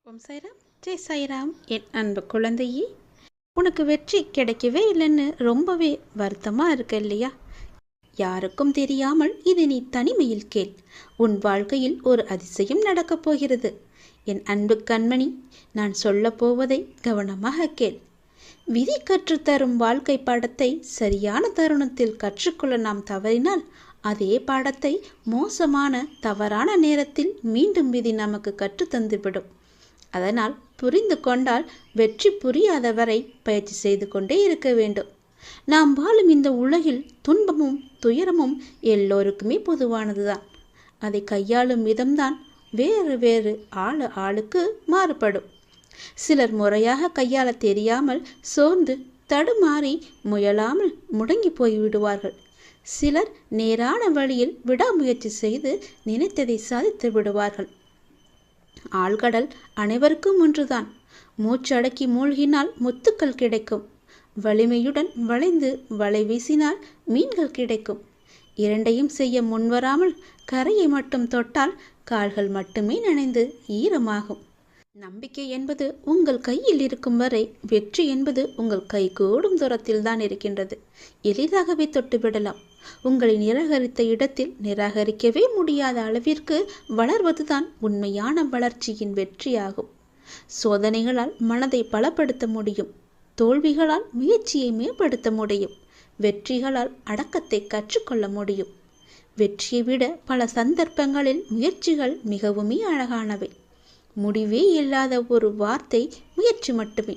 ஓம் சாய்ராம், ஜெய் சாய்ராம். என் அன்பு குழந்தையே, உனக்கு வெற்றி கிடைக்கவே இல்லைன்னு ரொம்பவே வருத்தமாக இருக்கு இல்லையா? யாருக்கும் தெரியாமல் இது நீ தனிமையில் கேள். உன் வாழ்க்கையில் ஒரு அதிசயம் நடக்கப் போகிறது. என் அன்பு கண்மணி, நான் சொல்ல போவதை கவனமாக கேள். விதி கற்றுத்தரும் வாழ்க்கை பாடத்தை சரியான தருணத்தில் கற்றுக்கொள்ள நாம் தவறினால் அதே பாடத்தை மோசமான தவறான நேரத்தில் மீண்டும் விதி நமக்கு கற்றுத்தந்துவிடும். அதனால் புரிந்து கொண்டால் வெற்றி புரியாதவரை பயிற்சி செய்து கொண்டே இருக்க வேண்டும். நாம் வாழும் இந்த உலகில் துன்பமும் துயரமும் எல்லோருக்குமே பொதுவானதுதான். அதை கையாளும் விதம்தான் வேறு வேறு ஆளுக்கு மாறுபடும். சிலர் முறையாக கையாள தெரியாமல் சோர்ந்து தடுமாறி முயலாமல் முடங்கி போய்விடுவார்கள். சிலர் நேரான வழியில் விடாமுயற்சி செய்து நினைத்ததை சாதித்து விடுவார்கள். ஆழ்கடல் அனைவருக்கும் ஒன்றுதான். மூச்சடக்கி மூழ்கினால் முத்துக்கள் கிடைக்கும். வலிமையுடன் வளைந்து வலை வீசினால் மீன்கள் கிடைக்கும். இரண்டையும் செய்ய முன்வராமல் கரையை மட்டும் தொட்டால் கால்கள் மட்டுமே நனைந்து ஈரமாகும். நம்பிக்கை என்பது உங்கள் கையில் இருக்கும் வரை வெற்றி என்பது உங்கள் கை கூடும் தூரத்தில் தான் இருக்கின்றது. எளிதாகவே தொட்டுவிடலாம். உங்களை நிராகரித்த இடத்தில் நிராகரிக்கவே முடியாத அளவிற்கு வளர்வதுதான் உண்மையான வளர்ச்சியின் வெற்றியாகும். சோதனைகளால் மனதை பலப்படுத்த முடியும். தோல்விகளால் முயற்சியை மேம்படுத்த முடியும். வெற்றிகளால் அடக்கத்தை கற்றுக்கொள்ள முடியும். வெற்றியை விட பல சந்தர்ப்பங்களில் முயற்சிகள் மிகவுமே அழகானவை. முடிவே இல்லாத ஒரு வார்த்தை முயற்சி மட்டுமே.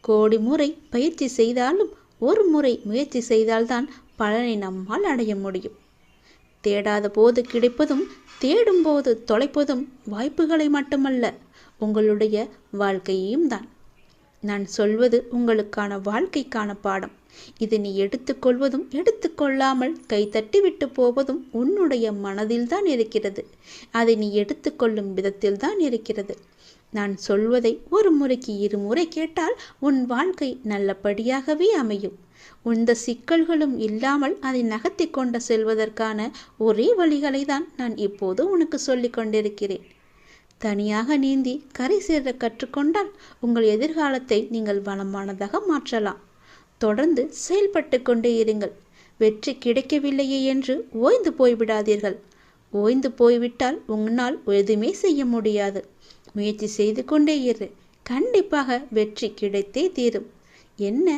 கோடி முறை பயிற்சி செய்தாலும் ஒரு முறை முயற்சி செய்தால்தான் பலனை நம்மால் அடைய முடியும். தேடாத போது கிடைப்பதும் தேடும் போது தொலைப்பதும் வாய்ப்புகளை மட்டுமல்ல, உங்களுடைய வாழ்க்கையையும் தான். நான் சொல்வது உங்களுக்கான வாழ்க்கைக்கான பாடம். இதை நீ எடுத்துக்கொள்வதும் எடுத்துக்கொள்ளாமல் கைத்தட்டி விட்டு போவதும் உன்னுடைய மனதில்தான் இருக்கிறது. அதை நீ எடுத்துக்கொள்ளும் விதத்தில்தான் இருக்கிறது. நான் சொல்வதை ஒரு முறைக்கு இருமுறை கேட்டால் உன் வாழ்க்கை நல்லபடியாகவே அமையும். இந்த சிக்கல்களும் இல்லாமல் அதை நகர்த்தி கொண்டு செல்வதற்கான ஒரே வழிகளை தான் நான் இப்போது உனக்கு சொல்லிக் கொண்டிருக்கிறேன். தனியாக நீந்தி கரை சேர கற்றுக்கொண்டால் உங்கள் எதிர்காலத்தை நீங்கள் வளமானதாக மாற்றலாம். தொடர்ந்து செயல்பட்டு கொண்டே இருங்கள். வெற்றி கிடைக்கவில்லையே என்று ஓய்ந்து போய்விடாதீர்கள். ஓய்ந்து போய்விட்டால் உன்னால் எதுவுமே செய்ய முடியாது. முயற்சி செய்து கொண்டே இரு. கண்டிப்பாக வெற்றி கிடைத்தே தீரும். என்ன,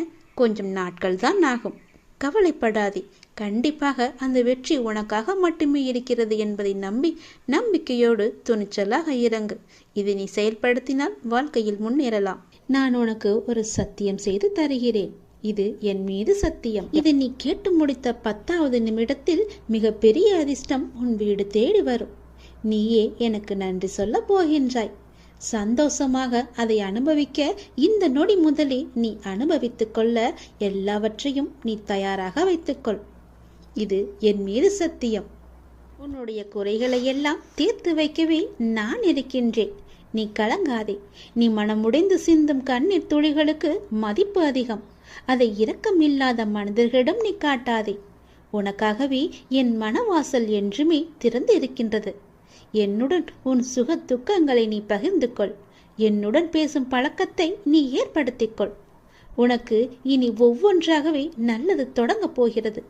கொஞ்சம் நாட்கள் தான் ஆகும். கவலைப்படாதே. கண்டிப்பாக அந்த வெற்றி உனக்காக மட்டுமே இருக்கிறது என்பதை நம்பி நம்பிக்கையோடு துணிச்சலாக இறங்கு. இதை நீ செயல்படுத்தினால் வாழ்க்கையில் முன்னேறலாம். நான் உனக்கு ஒரு சத்தியம் செய்து தருகிறேன். இது என் மீது சத்தியம். இதை நீ கேட்டு முடித்த 10வது நிமிடத்தில் மிக பெரிய அதிர்ஷ்டம் உன் வீடு தேடி வரும். நீயே எனக்கு நன்றி சொல்ல போகின்றாய். சந்தோஷமாக அதை அனுபவிக்க இந்த நொடி முதலே நீ அனுபவித்துக் கொள்ள எல்லாவற்றையும் நீ தயாராக வைத்துக்கொள். இது என் மீது சத்தியம். உன்னுடைய குறைகளை எல்லாம் தீர்த்து வைக்கவே நான் இருக்கின்றேன். நீ கலங்காதே. நீ மனமுடைந்து சிந்தும் கண்ணீர் துளிகளுக்கு மதிப்பு அதிகம். அதை இரக்கமில்லாத மனிதர்களிடம் நீ காட்டாதே. உனக்காகவே என் மனவாசல் என்றுமே திறந்து இருக்கின்றது. என்னுடன் உன் சுக துக்கங்களை நீ பகிர்ந்து கொள். என்னுடன் பேசும் பழக்கத்தை நீ ஏற்படுத்திக்கொள். உனக்கு இனி ஒவ்வொன்றாகவே நல்லது தொடங்கப் போகிறது.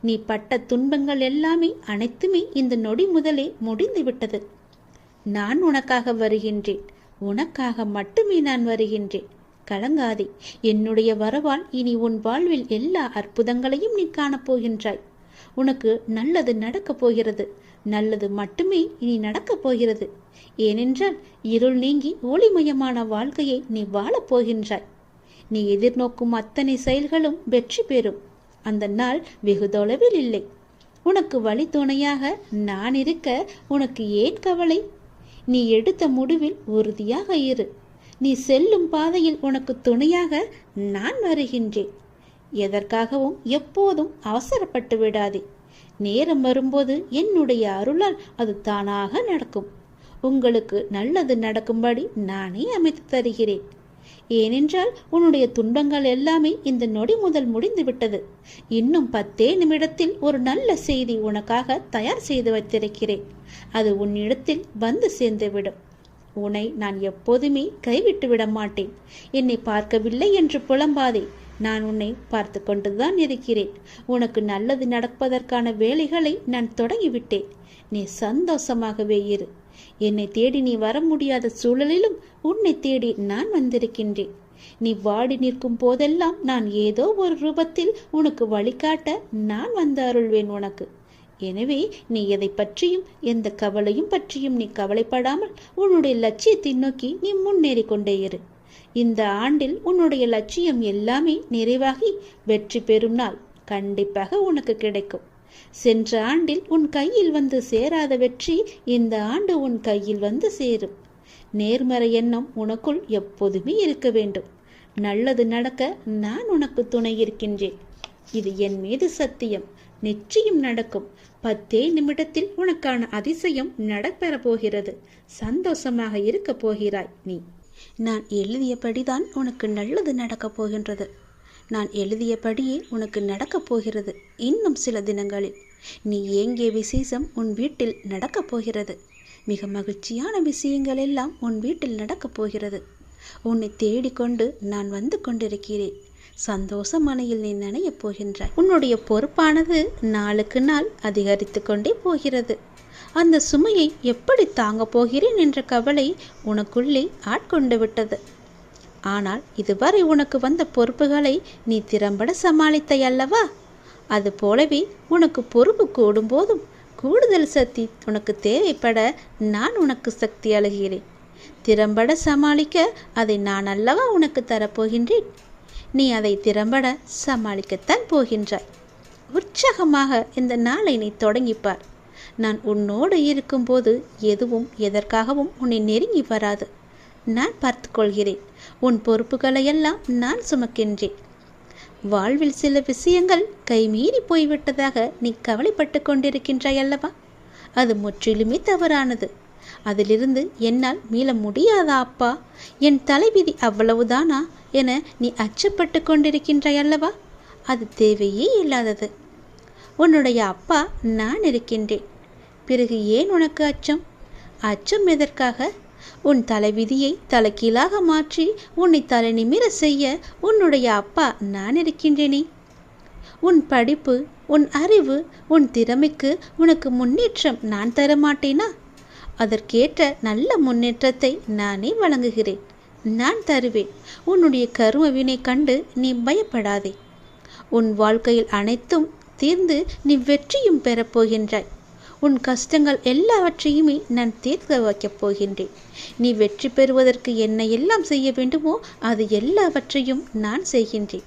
நீ பட்ட துன்பங்கள் எல்லாமே அனைத்துமே இந்த நொடி முதலே முடிந்து விட்டது. நான் உனக்காக வருகின்றேன். உனக்காக மட்டுமே நான் வருகின்றேன். கலங்காதே. என்னுடைய வரவால் இனி உன் வாழ்வில் எல்லா அற்புதங்களையும் நீ காணப்போகின்றாய். உனக்கு நல்லது நடக்கப் போகிறது. நல்லது மட்டுமே இனி நடக்கப் போகிறது. ஏனென்றால் இருள் நீங்கி ஒளிமயமான வாழ்க்கையை நீ வாழப் போகின்றாய். நீ எதிர்நோக்கும் அத்தனை செயல்களும் வெற்றி பெறும். அந்த நாள் வெகு தொலைவில் இல்லை. உனக்கு வழி துணையாக நான் இருக்க உனக்கு ஏன் கவலை? நீ எடுத்த முடிவில் உறுதியாக இரு. நீ செல்லும் பாதையில் உனக்கு துணையாக நான் வருகின்றேன். எதற்காகவும் எப்போதும் அவசரப்பட்டு விடாதே. நேரம் வரும்போது என்னுடைய அருளால் அது தானாக நடக்கும். உங்களுக்கு நல்லது நடக்கும்படி நானே அமைத்து தருகிறேன். ஏனென்றால் உன்னுடைய துன்பங்கள் எல்லாமே இந்த நொடி முதல் முடிந்து விட்டது. இன்னும் 10 நிமிடத்தில் ஒரு நல்ல செய்தி உனக்காக தயார் செய்து வைத்திருக்கிறேன். அது உன்னிடத்தில் வந்து சேர்ந்துவிடும். உன்னை நான் எப்போதுமே கைவிட்டு விட மாட்டேன். என்னை பார்க்கவில்லை என்று புலம்பாதே. நான் உன்னை பார்த்து கொண்டுதான் இருக்கிறேன். உனக்கு நல்லது நடப்பதற்கான வேலைகளை நான் தொடங்கிவிட்டேன். நீ சந்தோஷமாகவே இரு. என்னை தேடி நீ வர முடியாத சூழலிலும் உன்னை தேடி நான் வந்திருக்கின்றேன். நீ வாடி நிற்கும் போதெல்லாம் நான் ஏதோ ஒரு ரூபத்தில் உனக்கு வழிகாட்ட நான் வந்து அருள்வேன் உனக்கு. எனவே நீ எதை பற்றியும் எந்த கவலையும் பற்றியும் நீ கவலைப்படாமல் உன்னுடைய லட்சியத்தை நோக்கி நீ முன்னேறி கொண்டே இரு. இந்த ஆண்டில் உன்னுடைய லட்சியம் எல்லாமே நிறைவாகி வெற்றி பெறும் நாள் கண்டிப்பாக உனக்கு கிடைக்கும். சென்ற ஆண்டில் உன் கையில் வந்து சேராத வெற்றி இந்த ஆண்டு உன் கையில் வந்து சேரும். நேர்மறை எண்ணம் உனக்குள் எப்போதுமே இருக்க வேண்டும். நல்லது நடக்க நான் உனக்கு துணை இருக்கின்றேன். இது என் மீது சத்தியம். நிச்சயம் நடக்கும். 10 நிமிடத்தில் உனக்கான அதிசயம் நடைபெற போகிறது. சந்தோஷமாக இருக்க போகிறாய் நீ. நான் எழுதியபடிதான் உனக்கு நல்லது நடக்கப் போகின்றது. நான் எழுதியபடியே உனக்கு நடக்கப் போகிறது. இன்னும் சில தினங்களில் நீ ஏங்கிய விசேஷம் உன் வீட்டில் நடக்கப் போகிறது. மிக மகிழ்ச்சியான விஷயங்கள் எல்லாம் உன் வீட்டில் நடக்கப் போகிறது. உன்னை தேடிக்கொண்டு நான் வந்து கொண்டிருக்கிறேன். சந்தோஷ மனையில் நீ நனையப் போகின்றாய். உன்னுடைய பொறுப்பானது நாளுக்கு நாள் அதிகரித்து கொண்டே போகிறது. அந்த சுமையை எப்படி தாங்கப் போகிறேன் என்ற கவலை உனக்குள்ளே ஆட்கொண்டு விட்டது. ஆனால் இதுவரை உனக்கு வந்த பொறுப்புகளை நீ திறம்பட சமாளித்தாய் அல்லவா? அது போலவே உனக்கு பொறுப்பு கூடும் போதும் கூடுதல் சக்தி உனக்கு தேவைப்பட நான் உனக்கு சக்தி அளிக்கிறேன். திறம்பட சமாளிக்க அதை நான் அல்லவா உனக்கு தரப்போகின்றேன். நீ அதை திறம்பட சமாளிக்கத்தான் போகின்றாய். உற்சாகமாக இந்த நாளை நீ தொடங்கிப்பார். நான் உன்னோடு இருக்கும்போது எதுவும் எதற்காகவும் உன்னை நெருங்கி வராது. நான் பார்த்து கொள்கிறேன். உன் பொறுப்புகளையெல்லாம் நான் சுமக்கின்றேன். வாழ்வில் சில விஷயங்கள் கைமீறி போய்விட்டதாக நீ கவலைப்பட்டு கொண்டிருக்கின்றாய் அல்லவா? அது முற்றிலுமே தவறானது. அதிலிருந்து என்னால் மீள முடியாதா அப்பா? என் தலைவிதி அவ்வளவுதானா என நீ அச்சப்பட்டு கொண்டிருக்கின்றாய் அல்லவா? அது தேவையே இல்லாதது. உன்னுடைய அப்பா நான் இருக்கின்றேன். பிறகு ஏன் உனக்கு அச்சம்? அச்சம் எதற்காக? உன் தலைவிதியை தலைகீழாக மாற்றி உன்னை தலை நிமிர செய்ய உன்னுடைய அப்பா நான் இருக்கின்றேனே. உன் படிப்பு, உன் அறிவு, உன் திறமைக்கு உனக்கு முன்னேற்றம் நான் தரமாட்டேனா? அதற்கேற்ற நல்ல முன்னேற்றத்தை நானே வழங்குகிறேன். நான் தருவேன். உன்னுடைய கர்ம வினை கண்டு நீ பயப்படாதே. உன் வாழ்க்கையில் அனைத்தும் தீர்ந்து நீ வெற்றியும் பெறப்போகின்றாய். உன் கஷ்டங்கள் எல்லாவற்றையுமே நான் தீர்க்க வைக்கப் போகின்றேன். நீ வெற்றி பெறுவதற்கு என்ன எல்லாம் செய்ய வேண்டுமோ அது எல்லாவற்றையும் நான் செய்கின்றேன்.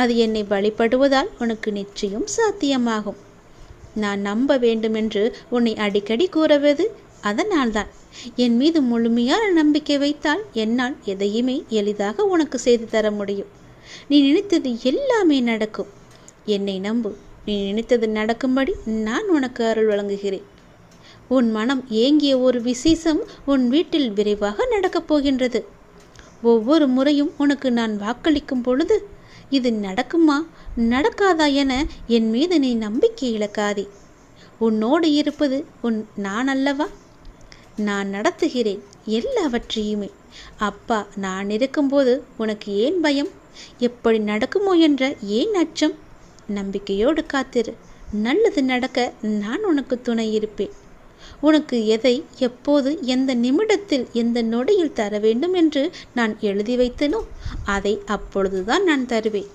அது என்னை வழிபடுவதால் உனக்கு நிச்சயம் சாத்தியமாகும். நான் நம்ப வேண்டும் என்று உன்னை அடிக்கடி கூறுவது அதனால்தான். என் மீது முழுமையான நம்பிக்கை வைத்தால் என்னால் எதையுமே எளிதாக உனக்கு செய்து தர முடியும். நீ நினைத்தது எல்லாமே நடக்கும். என்னை நம்பு. நீ நினைத்தது நடக்கும்படி நான் உனக்கு அருள் வழங்குகிறேன். உன் மனம் ஏங்கிய ஒரு விசேஷம் உன் வீட்டில் விரைவாக நடக்கப் போகின்றது. ஒவ்வொரு முறையும் உனக்கு நான் வாக்களிக்கும் பொழுது இது நடக்குமா நடக்காதா என என் மீது நீ நம்பிக்கை இழக்காதே. உன்னோடு இருப்பது நான் அல்லவா? நான் நடத்துகிறேன் எல்லாவற்றையுமே. அப்பா நான் இருக்கும்போது உனக்கு ஏன் பயம்? எப்படி நடக்குமோ என்ற ஏன் அச்சம்? நம்பிக்கையோடு காத்திரு. நல்லது நடக்க நான் உனக்கு துணை இருப்பேன். உனக்கு எதை எப்போது எந்த நிமிடத்தில் எந்த நொடியில் தர வேண்டும் என்று நான் எழுதி வைத்தனோ அதை அப்பொழுதுதான் நான் தருவேன்.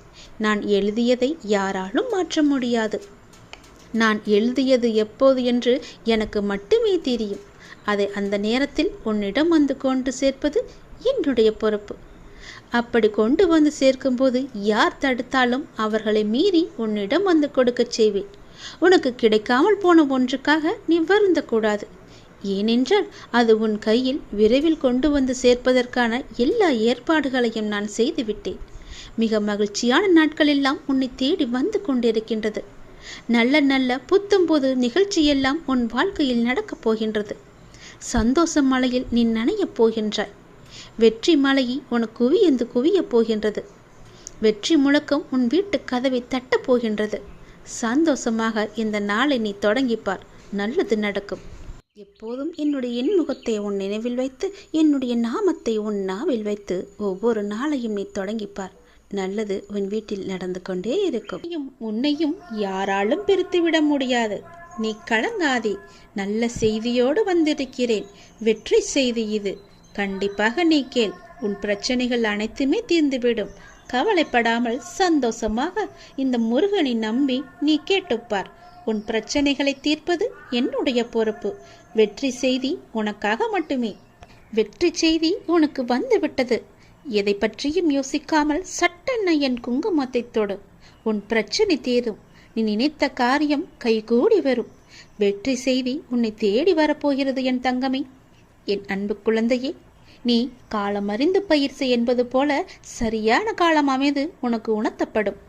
நான் எழுதியதை யாராலும் மாற்ற முடியாது. நான் எழுதியது எப்போது என்று எனக்கு மட்டுமே தெரியும். அதை அந்த நேரத்தில் உன்னிடம் வந்து கொண்டு சேர்ப்பது என்னுடைய பொறுப்பு. அப்படி கொண்டு வந்து சேர்க்கும்போது யார் தடுத்தாலும் அவர்களை மீறி உன்னிடம் வந்து கொடுக்க செய்வேன். உனக்கு கிடைக்காமல் போன ஒன்றுக்காக நீ வருந்தக்கூடாது. ஏனென்றால் அது உன் கையில் விரைவில் கொண்டு வந்து சேர்ப்பதற்கான எல்லா ஏற்பாடுகளையும் நான் செய்துவிட்டேன். மிக மகிழ்ச்சியான நாட்கள் எல்லாம் உன்னை தேடி வந்து கொண்டிருக்கின்றது. நல்ல நல்ல புத்தம்போது நிகழ்ச்சியெல்லாம் உன் வாழ்க்கையில் நடக்கப் போகின்றது. சந்தோஷ மலையில் நீ நனையப் போகின்றாய். வெற்றி மலையை உனக்கு குவியந்து குவியப் போகின்றது. வெற்றி முழக்கம் உன் வீட்டு கதவை தட்டப் போகின்றது. சந்தோஷமாக இந்த நாளை நீ தொடங்கிப்பார். நல்லது நடக்கும். எப்போதும் என்னுடைய இன்முகத்தை உன் நினைவில் வைத்து, என்னுடைய நாமத்தை உன் நாவில் வைத்து ஒவ்வொரு நாளையும் நீ தொடங்கிப்பார். நல்லது உன் வீட்டில் நடந்து கொண்டே இருக்கும். உன்னையும் யாராலும் பிரித்துவிட முடியாது. நீ கலங்காதே. நல்ல செய்தியோடு வந்திருக்கிறேன். வெற்றி செய்தி இது. கண்டிப்பாக நீ கேள். உன் பிரச்சனைகள் அனைத்துமே தீர்ந்துவிடும். கவலைப்படாமல் சந்தோஷமாக இந்த முருகனை நம்பி நீ கேட்டுப்பார். உன் பிரச்சனைகளை தீர்ப்பது என்னுடைய பொறுப்பு. வெற்றி செய்தி உனக்காக மட்டுமே. வெற்றி செய்தி உனக்கு வந்துவிட்டது. எதை பற்றியும் யோசிக்காமல் சட்டென்ன என் குங்குமத்தை தொடு. உன் பிரச்சனை தீரும். நீ நினைத்த காரியம் கைகூடி வரும். வெற்றி செய்தி உன்னை தேடி வரப்போகிறது என் தங்கமே. என் அன்பு குழந்தையே, நீ காலம் அறிந்து பயிற்சி என்பது போல சரியான காலம் அமைந்து உனக்கு உணர்த்தப்படும்.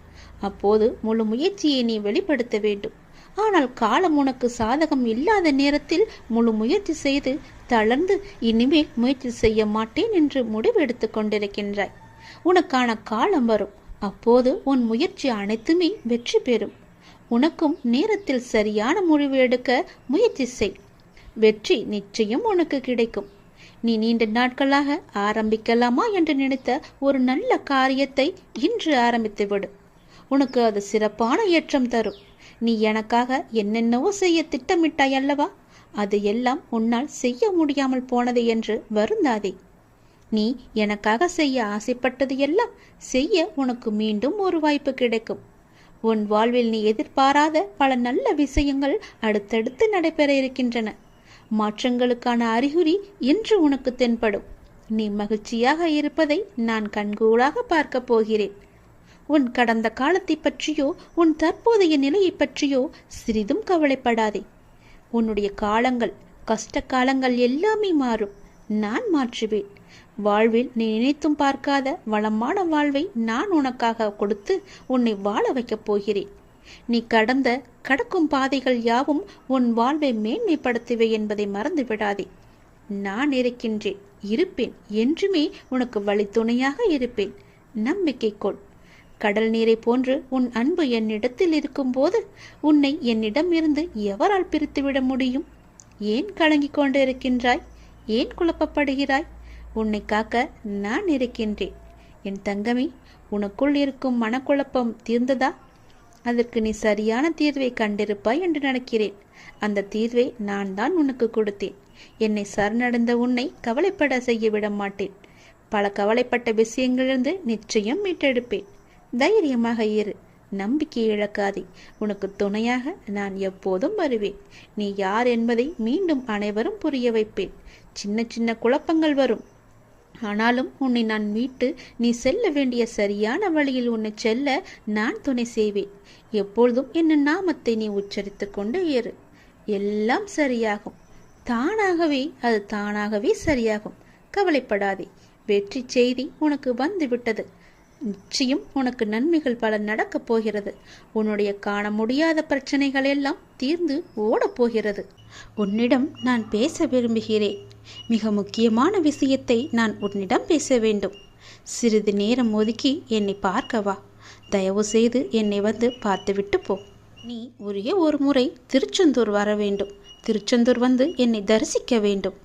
அப்போது முழு முயற்சியை நீ வெளிப்படுத்த வேண்டும். ஆனால் காலம் உனக்கு சாதகம் இல்லாத நேரத்தில் முழு முயற்சி செய்து தளர்ந்து இனிமேல் முயற்சி செய்ய மாட்டேன் என்று முடிவு எடுத்து கொண்டிருக்கின்றாய். உனக்கான காலம் வரும். அப்போது உன் முயற்சி அனைத்துமே வெற்றி பெறும். உனக்கும் நேரத்தில் சரியான முடிவு எடுக்க முயற்சி செய். வெற்றி நிச்சயம் உனக்கு கிடைக்கும். நீ நீண்ட நாட்களாக ஆரம்பிக்கலாமா என்று நினைத்த ஒரு நல்ல காரியத்தை இன்று ஆரம்பித்து விடு. உனக்கு அது சிறப்பான ஏற்றம் தரும். நீ எனக்காக என்னென்னவோ செய்ய திட்டமிட்டாய் அல்லவா? அது எல்லாம் உன்னால் செய்ய முடியாமல் போனது என்று வருந்தாதே. நீ எனக்காக செய்ய ஆசைப்பட்டது எல்லாம் செய்ய உனக்கு மீண்டும் ஒரு வாய்ப்பு கிடைக்கும். உன் வாழ்வில் நீ எதிர்பாராத பல நல்ல விஷயங்கள் அடுத்தடுத்து நடைபெற இருக்கின்றன. மாற்றங்களுக்கான அறிகுறி இன்று உனக்கு தென்படும். நீ மகிழ்ச்சியாக இருப்பதை நான் கண்கூடாக பார்க்க போகிறேன். உன் கடந்த காலத்தை பற்றியோ உன் தற்போதைய நிலையை பற்றியோ சிறிதும் கவலைப்படாதே. உன்னுடைய காலங்கள், கஷ்ட காலங்கள் எல்லாமே மாறும். நான் மாற்றுவேன். வாழ்வில் நீ நினைத்தும் பார்க்காத வளமான வாழ்வை நான் உனக்காக கொடுத்து உன்னை வாழ வைக்கப் போகிறேன். நீ கடக்கும் பாதைகள் யாவும் உன் வாழ்வை மேன்மைப்படுத்துவே என்பதை மறந்து விடாதே. நான் இருக்கின்றேன், இருப்பேன். என்றுமே உனக்கு வழித்துணையாக இருப்பேன். நம்பிக்கை கொள். கடல் நீரை போன்று உன் அன்பு என்னிடத்தில் இருக்கும்போது உன்னை என்னிடம் இருந்து எவரால் பிரித்துவிட முடியும்? ஏன் கலங்கிக் கொண்டு இருக்கின்றாய்? ஏன் குழப்பப்படுகிறாய்? உன்னை காக்க நான் இருக்கின்றேன். என் தங்கமே, உனக்குள் இருக்கும் மனக்குழப்பம் தீர்ந்ததா? அதற்கு நீ சரியான தீர்வை கண்டிருப்பாய் என்று நினைக்கிறேன். அந்த தீர்வை நான் தான் உனக்கு கொடுத்தேன். என்னை சரணடைந்த உன்னை கவலைப்பட செய்ய விட மாட்டேன். பல கவலைப்பட்ட விஷயங்களிலிருந்து நிச்சயம் மீட்டெடுப்பேன். தைரியமாக இரு. நம்பிக்கை இழக்காதே. உனக்கு துணையாக நான் எப்போதும் வருவேன். நீ யார் என்பதை மீண்டும் அனைவரும் புரிய வைப்பேன். சின்ன சின்ன குழப்பங்கள் வரும். ஆனாலும் உன்னை நான் மீட்டு நீ செல்ல வேண்டிய சரியான வழியில் உன்னை செல்ல நான் துணை செய்வேன். எப்பொழுதும் என் நாமத்தை நீ உச்சரித்து கொண்டு ஏறு. எல்லாம் சரியாகும். அது தானாகவே சரியாகும். கவலைப்படாதே. வெற்றி செய்தி உனக்கு வந்து விட்டது. நிச்சயம் உனக்கு நன்மைகள் பல நடக்கப் போகிறது. உன்னுடைய காண முடியாத பிரச்சனைகள் எல்லாம் தீர்ந்து ஓடப் போகிறது. உன்னிடம் நான் பேச விரும்புகிறேன். மிக முக்கியமான விஷயத்தை நான் உன்னிடம் பேச வேண்டும். சிறிது நேரம் ஒதுக்கி என்னை பார்க்கவா. தயவு செய்து என்னை வந்து பார்த்துவிட்டு போ. நீ ஒரே ஒரு முறை திருச்செந்தூர் வர வேண்டும். திருச்செந்தூர் வந்து என்னை தரிசிக்க வேண்டும்.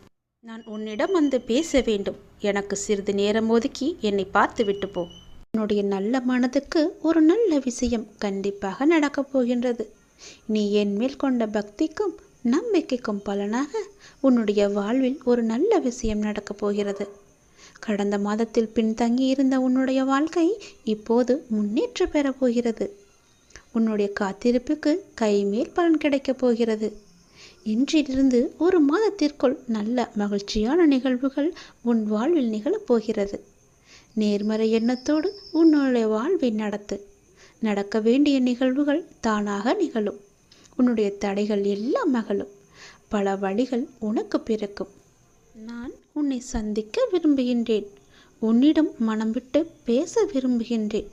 நான் உன்னிடம் வந்து பேச வேண்டும். எனக்கு சிறிது நேரம் ஒதுக்கி என்னை பார்த்துவிட்டு போ. உன்னுடைய நல்ல மனதுக்கு ஒரு நல்ல விஷயம் கண்டிப்பாக நடக்கப் போகின்றது. நீ என் மேல் கொண்ட பக்திக்கும் நம்பிக்கைக்கும் பலனாக உன்னுடைய வாழ்வில் ஒரு நல்ல விஷயம் நடக்கப் போகிறது. கடந்த மாதத்தில் பின்தங்கி இருந்த உன்னுடைய வாழ்க்கை இப்போது முன்னேற்றம் பெறப் போகிறது. உன்னுடைய காத்திருப்புக்கு கைமேல் பலன் கிடைக்கப் போகிறது. இன்றிலிருந்து ஒரு மாதத்திற்குள் நல்ல மகிழ்ச்சியான நிகழ்வுகள் உன் வாழ்வில் நிகழப்போகிறது. நேர்மறை எண்ணத்தோடு உன்னுடைய வாழ்வை நடத்து. நடக்க வேண்டிய நிகழ்வுகள் தானாக நிகழும். உன்னுடைய தடைகள் எல்லாம் மகளும். பல வழிகள் உனக்கு பிறக்கும். நான் உன்னை சந்திக்க விரும்புகின்றேன். உன்னிடம் மனம் விட்டு பேச விரும்புகின்றேன்.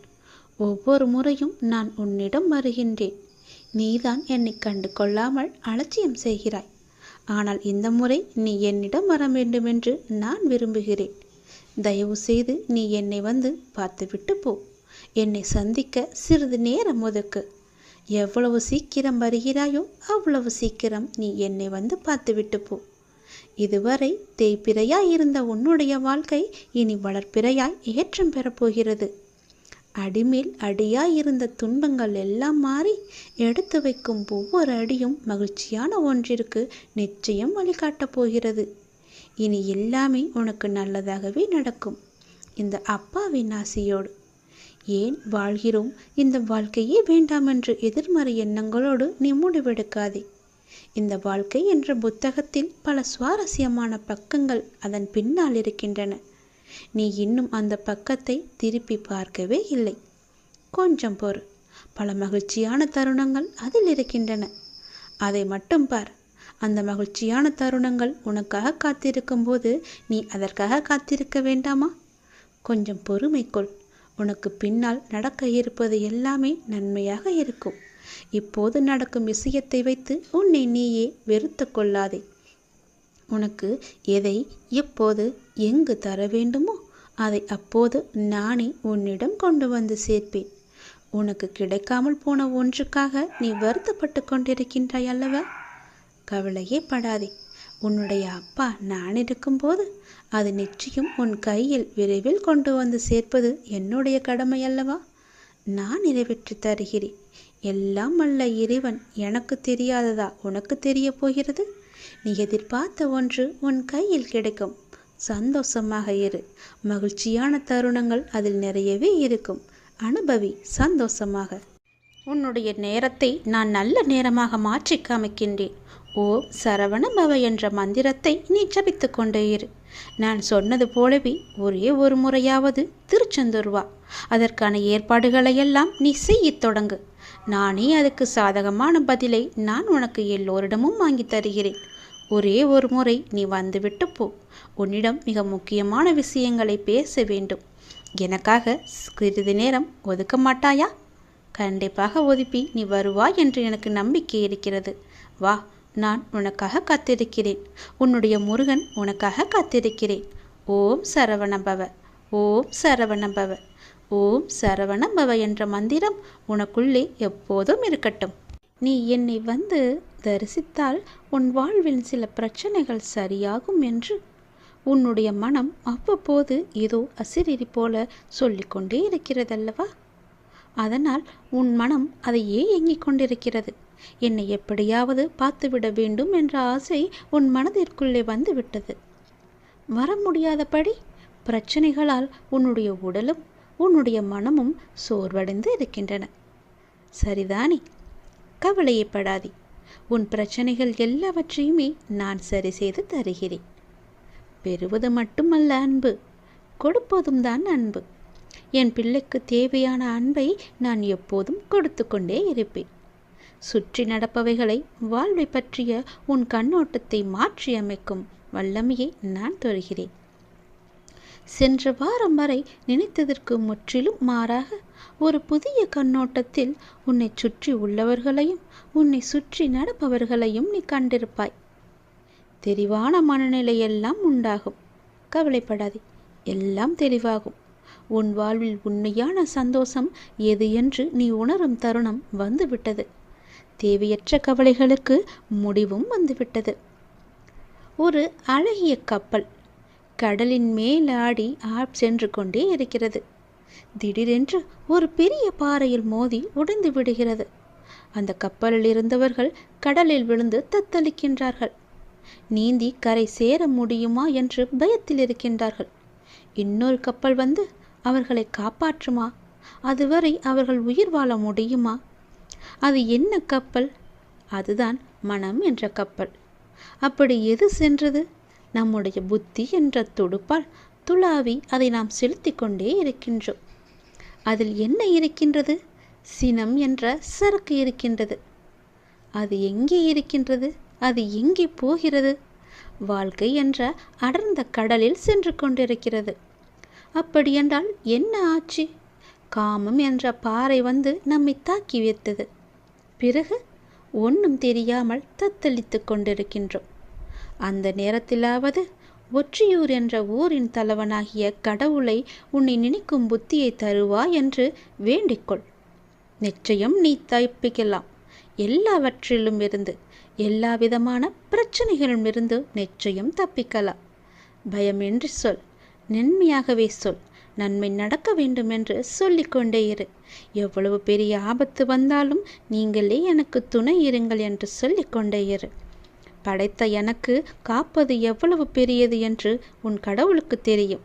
ஒவ்வொரு முறையும் நான் உன்னிடம் வருகின்றேன். நீதான் என்னை கண்டு கொள்ளாமல் அலட்சியம் செய்கிறாய். ஆனால் இந்த முறை நீ என்னிடம் வர வேண்டுமென்று நான் விரும்புகிறேன். தயவு செய்து நீ என்னை வந்து பார்த்துவிட்டு போ. என்னை சந்திக்க சிறிது நேரம் ஒதுக்கு. எவ்வளவு சீக்கிரம் வருகிறாயோ அவ்வளவு சீக்கிரம் நீ என்னை வந்து பார்த்துவிட்டு போ. இதுவரை தேய்பிறையாய் இருந்த உன்னுடைய வாழ்க்கை இனி வளர்ப்பிறையாய் ஏற்றம் பெறப்போகிறது. அடிமேல் அடியாய் இருந்த துன்பங்கள் எல்லாம் மாறி எடுத்து வைக்கும் ஒவ்வொரு அடியும் மகிழ்ச்சியான ஒன்றிற்கு நிச்சயம் வழிகாட்டப் போகிறது. இனி எல்லாமே உனக்கு நல்லதாகவே நடக்கும். இந்த அப்பாவின் ஆசையோடு. ஏன் வாழ்கிறோம், இந்த வாழ்க்கையே வேண்டாம் என்று எதிர்மறை எண்ணங்களோடு நீ முடிவெடுக்காதே. இந்த வாழ்க்கை என்ற புத்தகத்தில் பல சுவாரஸ்யமான பக்கங்கள் அதன் பின்னால் இருக்கின்றன. நீ இன்னும் அந்த பக்கத்தை திருப்பி பார்க்கவே இல்லை. கொஞ்சம் பொறு. பல மகிழ்ச்சியான தருணங்கள் அதில் இருக்கின்றன. அதை மட்டும் பார். அந்த மகிழ்ச்சியான தருணங்கள் உனக்காக காத்திருக்கும் போது நீ அதற்காக காத்திருக்க வேண்டாமா? கொஞ்சம் பொறுமை கொள். உனக்கு பின்னால் நடக்க இருப்பது எல்லாமே நன்மையாக இருக்கும். இப்போது நடக்கும் விஷயத்தை வைத்து உன்னை நீயே வெறுத்து கொள்ளாதே. உனக்கு எதை எப்போது எங்கு தர வேண்டுமோ அதை அப்போது நானே உன்னிடம் கொண்டு வந்து சேர்ப்பேன். உனக்கு கிடைக்காமல் போன ஒன்றுக்காக நீ வருத்தப்பட்டு கொண்டிருக்கின்றாய் அல்லவா? கவலையே படாதே. உன்னுடைய அப்பா நான் இருக்கும்போது அது நிச்சயம் உன் கையில் விரைவில் கொண்டு வந்து சேர்ப்பது என்னுடைய கடமை அல்லவா? நான் நிறைவேற்றி தருகிறேன். எல்லாம் அல்ல இறைவன் எனக்கு தெரியாததா உனக்கு தெரிய போகிறது? நீ எதிர்பார்த்த ஒன்று உன் கையில் கிடைக்கும். சந்தோஷமாக இரு. மகிழ்ச்சியான தருணங்கள் அதில் நிறையவே இருக்கும். அனுபவி சந்தோஷமாக. உன்னுடைய நேரத்தை நான் நல்ல நேரமாக மாற்றி காமிக்கின்றேன். ஓம் சரவண பவ என்ற மந்திரத்தை நீ ஜபித்து கொண்டே இரு. நான் சொன்னது போலவே ஒரே ஒரு முறையாவது திருச்செந்தூர் வா. அதற்கான ஏற்பாடுகளையெல்லாம் நீ செய்யத் தொடங்கு. நானே அதுக்கு சாதகமான பதிலை நான் உனக்கு எல்லோரிடமும் வாங்கி தருகிறேன். ஒரே ஒரு முறை நீ வந்துவிட்டு போ. உன்னிடம் மிக முக்கியமான விஷயங்களை பேச வேண்டும். எனக்காக சிறிது நேரம் ஒதுக்க மாட்டாயா? கண்டிப்பாக ஒதுப்பி நீ வருவாய் என்று எனக்கு நம்பிக்கை இருக்கிறது. வா, நான் உனக்காக காத்திருக்கிறேன். உன்னுடைய முருகன் உனக்காக காத்திருக்கிறேன். ஓம் சரவணபவ, ஓம் சரவணபவ, ஓம் சரவணபவ என்ற மந்திரம் உனக்குள்ளே எப்போதும் இருக்கட்டும். நீ என்னை வந்து தரிசித்தால் உன் வாழ்வில் சில பிரச்சனைகள் சரியாகும் என்று உன்னுடைய மனம் அவ்வப்போது ஏதோ அசிரிரி போல சொல்லிக்கொண்டே இருக்கிறதல்லவா? அதனால் உன் மனம் அதையே எங்கிக் கொண்டிருக்கிறது. என்னை எப்படியாவது பார்த்துவிட வேண்டும் என்ற ஆசை உன் மனதிற்குள்ளே வந்துவிட்டது. வர முடியாதபடி பிரச்சனைகளால் உன்னுடைய உடலும் உன்னுடைய மனமும் சோர்வடைந்து இருக்கின்றன. சரிதானே? கவலையப்படாதே. உன் பிரச்சனைகள் எல்லாவற்றையுமே நான் சரி செய்து தருகிறேன். பெறுவது மட்டுமல்ல அன்பு, கொடுப்பதும் தான் அன்பு. என் பிள்ளைக்கு தேவையான அன்பை நான் எப்போதும் கொடுத்து கொண்டே இருப்பேன். சுற்றி நடப்பவைகளை வாழ்வை பற்றிய உன் கண்ணோட்டத்தை மாற்றி அமைக்கும் வல்லமையை நான் தருகிறேன். சென்ற வாரம் வரை நினைத்ததற்கு முற்றிலும் மாறாக ஒரு புதிய கண்ணோட்டத்தில் உன்னை சுற்றி உள்ளவர்களையும் உன்னை சுற்றி நடப்பவர்களையும் நீ கண்டிருப்பாய். தெளிவான மனநிலையெல்லாம் உண்டாகும். கவலைப்படாதே, எல்லாம் தெளிவாகும். உன் வாழ்வில் உண்மையான சந்தோஷம் எது என்று நீ உணரும் தருணம் வந்துவிட்டது. தேவையற்ற கவலைகளுக்கு முடிவும் வந்துவிட்டது. ஒரு அழகிய கப்பல் கடலின் மேலாடி சென்று கொண்டே இருக்கிறது. திடீரென்று ஒரு பெரிய பாறையில் மோதி உடைந்து விடுகிறது. அந்த கப்பலில் இருந்தவர்கள் கடலில் விழுந்து தத்தளிக்கின்றார்கள். நீந்தி கரை சேர முடியுமா என்று பயத்தில் இருக்கின்றார்கள். இன்னொரு கப்பல் வந்து அவர்களை காப்பாற்றுமா? அதுவரை அவர்கள் உயிர் வாழ முடியுமா? அது என்ன கப்பல்? அதுதான் மனம் என்ற கப்பல். அப்படி எது சென்றது? நம்முடைய புத்தி என்ற துடுப்பால் துளாவி அதை நாம் செலுத்தி கொண்டே இருக்கின்றோம். அதில் என்ன இருக்கின்றது? சினம் என்ற சரக்கு இருக்கின்றது. அது எங்கே இருக்கின்றது? அது எங்கே போகிறது? வாழ்க்கை என்ற அடர்ந்த கடலில் சென்று கொண்டிருக்கிறது. அப்படியென்றால் என்ன ஆச்சு? காமம் என்ற பாறை வந்து நம்மை தாக்கி வைத்தது. பிறகு ஒன்றும் தெரியாமல் தத்தளித்து கொண்டிருக்கின்றோம். அந்த நேரத்திலாவது ஒற்றியூர் என்ற ஊரின் தலைவனாகிய கடவுளை உன்னை நினைக்கும் புத்தியை தருவா என்று வேண்டிக்கொள். நிச்சயம் நீ தப்பிக்கலாம். எல்லாவற்றிலும் இருந்து, எல்லா விதமான பிரச்சனைகளிலும் இருந்து நிச்சயம் தப்பிக்கலாம். பயமின்றி சொல், நன்மையாகவே சொல். நன்மை நடக்க வேண்டும் என்று சொல்லிக்கொண்டே இரு. எவ்வளவு பெரிய ஆபத்து வந்தாலும் நீங்களே எனக்கு துணை இருங்கள் என்று சொல்லிக்கொண்டே இரு. படைத்த எனக்கு காப்பது எவ்வளவு பெரியது என்று உன் கடவுளுக்கு தெரியும்.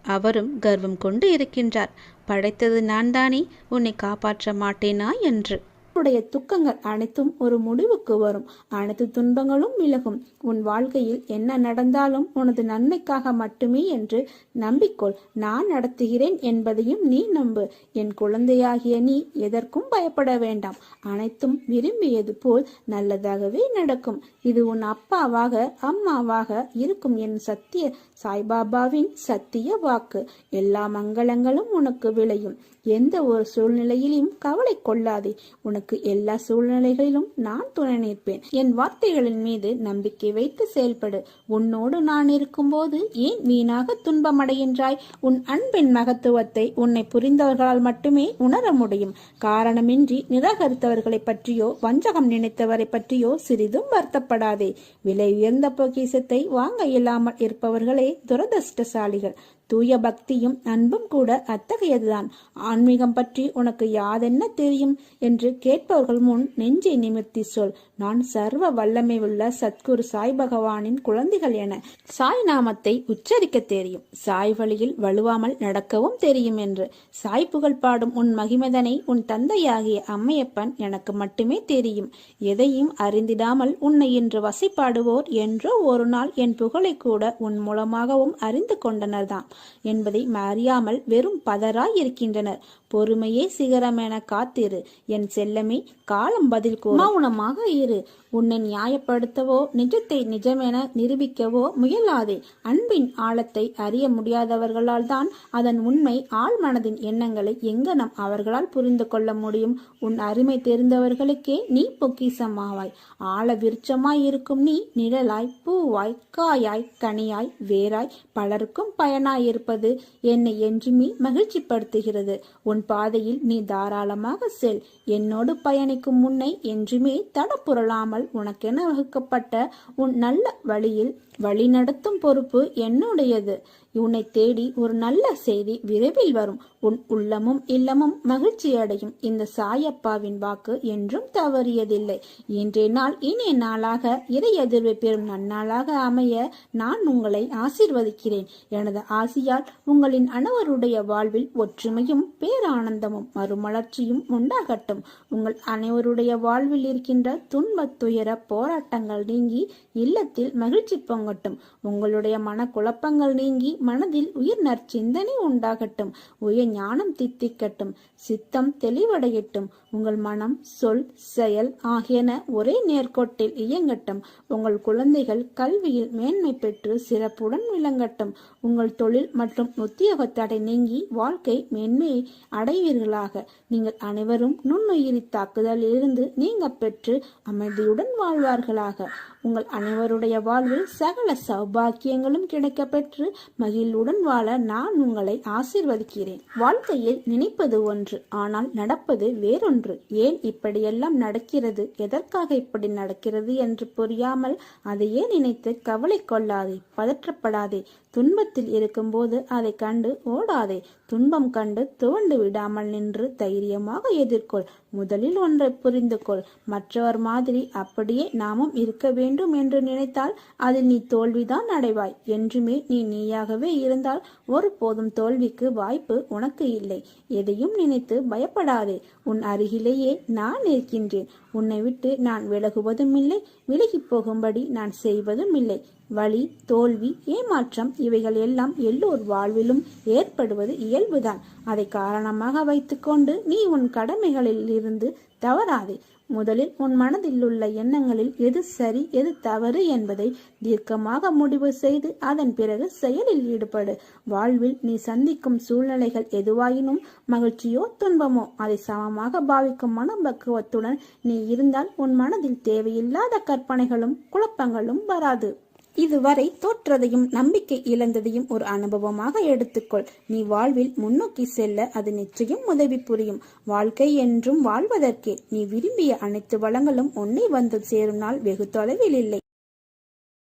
அவரும் கர்வம் கொண்டு இருக்கின்றார். படைத்தது நான் தானே, உன்னை காப்பாற்ற மாட்டேனா என்று. உன்னுடைய துக்கங்கள் அனைத்தும் ஒரு முடிவுக்கு வரும். அனைத்து துன்பங்களும் விலகும். உன் வாழ்க்கையில் என்ன நடந்தாலும் உனது நன்மைக்காக மட்டுமே என்று நம்பிக்கொள். நான் நடத்துகிறேன் என்பதையும் நீ நம்பு. என் குழந்தையாகிய நீ எதற்கும் பயப்பட வேண்டாம். அனைத்தும் விரும்பியது போல் நல்லதாகவே நடக்கும். இது உன் அப்பாவாக அம்மாவாக இருக்கும் என் சத்திய சாய்பாபாவின் சத்திய வாக்கு. எல்லா மங்களங்களும் உனக்கு விளையும். எந்த ஒரு சூழ்நிலையிலும் கவலை கொள்ளாதே. உனக்கு எல்லா சூழ்நிலைகளிலும் நான் துணை நிற்பேன். என் வார்த்தைகளின் மீது நம்பிக்கை வைத்து செயல்படு. உன்னோடு நான் இருக்கும்போது ஏன் வீணாக துன்பமடைகின்றாய்? உன் அன்பின் மகத்துவத்தை உன்னை புரிந்தவர்களால் மட்டுமே உணர முடியும். காரணமின்றி நிராகரித்தவர்களை பற்றியோ வஞ்சகம் நினைத்தவரை பற்றியோ சிறிதும் வருத்தப்படாதே. விலை உயர்ந்த பொக்கிஷத்தை வாங்க இயலாமல் இருப்பவர்களே துரதிர்ஷ்டசாலிகள். தூய பக்தியும் அன்பும் கூட அத்தகையதுதான். ஆன்மீகம் பற்றி உனக்கு யாதென்ன தெரியும் என்று கேட்பவர்கள் முன் நெஞ்சை நிமிர்த்தி சொல். நான் சர்வ வல்லமை உள்ள சத்குரு சாய் பகவானின் குழந்தைகள் என சாய் நாமத்தை உச்சரிக்க தெரியும். சாய் வழியில் வலுவாமல் நடக்கவும் தெரியும் என்று. சாய் புகழ் பாடும் உன் மகிமதனை உன் தந்தையாகிய அம்மையப்பன் எனக்கு மட்டுமே தெரியும். எதையும் அறிந்திடாமல் உன்னை இன்று வசைப்பாடுவோர் என்றோ ஒரு நாள் என் புகழை கூட உன் மூலமாகவும் அறிந்து கொண்டனர்தான் என்பதை அறியாமல் வெறும் பதராய் இருக்கின்றனர். பொறுமையே சிகரம் என காத்திரு என் செல்லமே. காலம் பதில் கூற மௌனமாக இரு. உன்னை நியாயப்படுத்தவோ நிஜத்தை நிஜமென நிரூபிக்கவோ முயலாதே. அன்பின் ஆழத்தை அறிய முடியாதவர்களால் தான் அதன் உண்மை ஆழ்மனதின் எண்ணங்களை எங்கனம் அவர்களால் புரிந்து கொள்ள முடியும்? உன் அருமை தெரிந்தவர்களுக்கே நீ பொக்கிசமாவாய். ஆழ விருட்சமாய் இருக்கும் நீ நிழலாய், பூவாய், காயாய், கனியாய், வேராய் பலருக்கும் பயனாய் இருப்பது என்னை என்றுமே மகிழ்ச்சிப்படுத்துகிறது. உன் பாதையில் நீ தாராளமாக செல். என்னோடு பயணிக்கும் முன்னை என்றுமே தடப்புரளாமல் உனக்கென வகுக்கப்பட்ட உன் நல்ல வழியில் வழிநடத்தும் பொறுப்பு என்னுடையது. உன்னை தேடி ஒரு நல்ல செய்தி விரைவில் வரும். உன் உள்ளமும் இல்லமும் மகிழ்ச்சி அடையும். இந்த சாயப்பாவின் வாக்கு என்றும் தவறியதில்லை. இன்றைய நாள் இனிய நாளாக இறை எதிர்வை பெறும் நன்னாளாக அமைய நான் உங்களை ஆசீர்வதிக்கிறேன். எனது ஆசியால் உங்களின் அனைவருடைய வாழ்வில் ஒற்றுமையும் பேரானந்தமும் மறுமலர்ச்சியும் உண்டாகட்டும். உங்கள் அனைவருடைய வாழ்வில் இருக்கின்ற துன்ப துயர போராட்டங்கள் நீங்கி இல்லத்தில் மகிழ்ச்சி பொங்கட்டும். உங்களுடைய மனக்குழப்பங்கள் நீங்கி மனதில் உயிர் நற்சிந்தனை உண்டாகட்டும். உயர் ஞானம் தித்திக்கட்டும். சித்தம் தெளிவடையட்டும். உங்கள் மனம், சொல், செயல் ஆகியன ஒரே நேர்கோட்டில் இயங்கட்டும். உங்கள் குழந்தைகள் கல்வியில் மேன்மை பெற்று சிறப்புடன் விளங்கட்டும். உங்கள் தொழில் மற்றும் உத்தியோக தடை நீங்கி வாழ்க்கை மேன்மையை அடைவீர்களாக. நீங்கள் அனைவரும் நுண்ணுயிரி தாக்குதலில் இருந்து நீங்க பெற்று அமைதியுடன் வாழ்வார்களாக. உங்கள் அனைவருடைய வாழ்வில் சகல சௌபாக்கியங்களும் கிடைக்க பெற்று மகிழ்வுடன் வாழ நான் உங்களை ஆசீர்வதிக்கிறேன். வாழ்க்கையில் நினைப்பது ஒன்று, ஆனால் நடப்பது வேறொன்று. ஏன் இப்படியெல்லாம் நடக்கிறது, எதற்காக இப்படி நடக்கிறது என்று புரியாமல் அதையே நினைத்து கவலை கொள்ளாதே, பதற்றப்படாதே. துன்பத்தில் இருக்கும்போது அதை கண்டு ஓடாதே. துன்பம் கண்டு துவண்டு விடாமல் நின்று தைரியமாக எதிர்கொள். முதலில் ஒன்றை புரிந்து கொள். மற்றவர் மாதிரி அப்படியே நாமும் இருக்க வேண்டும் என்று நினைத்தால் அதில் நீ தோல்விதான் அடைவாய். என்றுமே நீ நீயாகவே இருந்தால் ஒருபோதும் தோல்விக்கு வாய்ப்பு உனக்கு இல்லை. எதையும் நினைத்து பயப்படாதே. உன் அருகிலேயே நான் இருக்கின்றேன். உன்னை விட்டு நான் விலகுவதும் இல்லை, விலகி போகும்படி நான் செய்வதும் இல்லை. வலி, தோல்வி, ஏமாற்றம் இவைகள் எல்லாம் எல்லோர் வாழ்விலும் ஏற்படுவது இயல்புதான். அதை காரணமாக வைத்துக்கொண்டு நீ உன் கடமைகளில் இருந்து தவறாதே. முதலில் உன் மனதில் உள்ள எண்ணங்களில் எது சரி எது தவறு என்பதை தீர்க்கமாக முடிவு செய்து அதன் பிறகு செயலில் ஈடுபடு. வாழ்வில் நீ சந்திக்கும் சூழ்நிலைகள் எதுவாயினும் மகிழ்ச்சியோ துன்பமோ அதை சமமாக பாவிக்கும் மனப்பக்குவத்துடன் நீ இருந்தால் உன் மனதில் தேவையில்லாத கற்பனைகளும் குழப்பங்களும் வராது. இதுவரை தோற்றதையும் நம்பிக்கை இழந்ததையும் ஒரு அனுபவமாக எடுத்துக்கொள். நீ வாழ்வில் முன்னோக்கி செல்ல அது நிச்சயம் உதவி புரியும். வாழ்க்கை என்றும் வாழ்வதற்கே. நீ விரும்பிய அனைத்து வளங்களும் உன்னை வந்து சேரும் நாள் வெகு தொலைவில் இல்லை.